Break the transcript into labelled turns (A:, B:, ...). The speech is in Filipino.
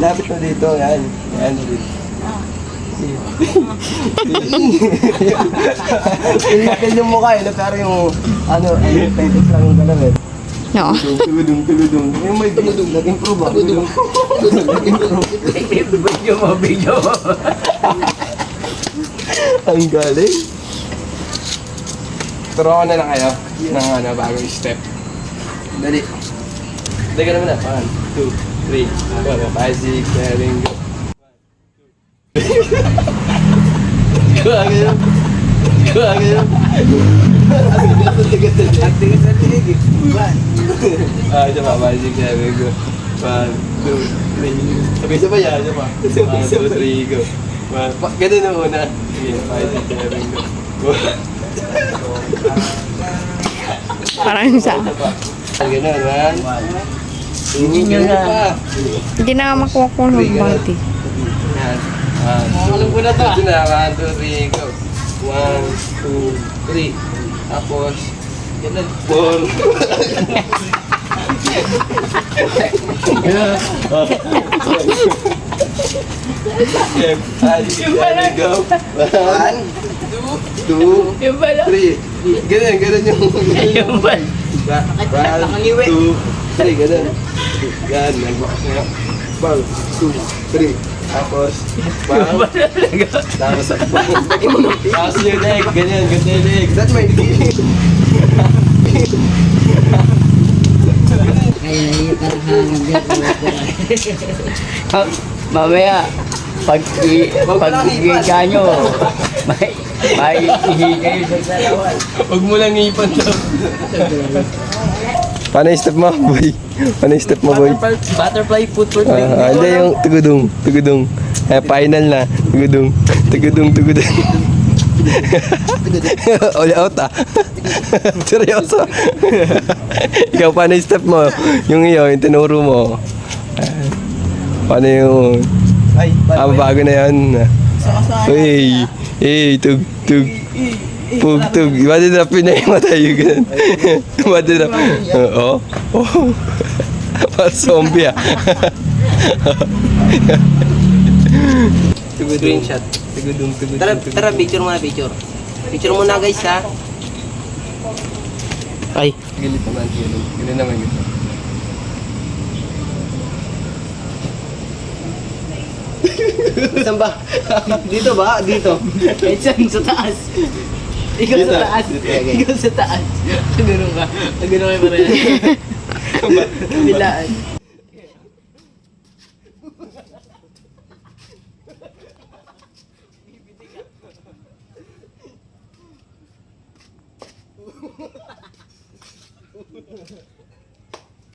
A: Lapit mo dito, yan. Yan, dito. Pinakil yung mukha eh, pero yung yung pepex lang yung galaw eh.
B: No.
A: Tuludong. Yung may tuludong, nag-improve ah. Video mo. Ang galing. Turuan na lang kayo ng bagong step. Dali. Dali naman na. 1, 2, 3, 4, 5, 6, 7, go. Gawagano. Ang tigas sa tinig eh. Ito pa, 5, 6, 7, go. 1, 2, 3. Sabay-sabay yan, ito pa. 1, 2, 3, go. Ganun ang una. Sige, 5, 6, 7, go.
B: Parang sa...
A: Ganun, 1. Hindi nyo na.
B: Hindi na makuha ko ng body.
A: Yan. Alam ko na to. Ito na, 1, 2, 3, go. 1, 2, 3. Tapos, yan na, 4. Go. 1, 2, 3. Ganun yung... Yung bal. 1, 2, 3, ganun. Yan, bal, 2, 3. Tapos, tapos yung leg, ganyan, ganda yung leg. That's my leg.
C: Mamaya, pag higa nyo, may ihi kayo sa salawan.
A: Huwag mo lang ipan daw. Paano yung step mo, boy? Paano yung step mo, boy?
C: Butterfly footwork.
A: Hindi yung tugudong. Final na. Tugudong. All out ah. Seryoso. Ikaw, paano yung step mo? Yung tinuro mo. Paano yung... bago na yan. Tug. Pugtug. Ba't dinapin niya yung mata yung ganun? Ba't dinapin? Oo. Parang zombie ah.
C: Screenshot.
A: Tugudong.
C: Tara, picture muna, picture. Picture muna guys ha. Ay.
A: Gilit naman. Gilit naman yun.
C: Saan ba? Dito ba? Dito. Saan? Sa taas. Ikaw
A: Dito.
C: sa taas.
A: Dito.
C: Ikaw sa taas. Ganun ka. Ganun kayo pareha. Bilaan.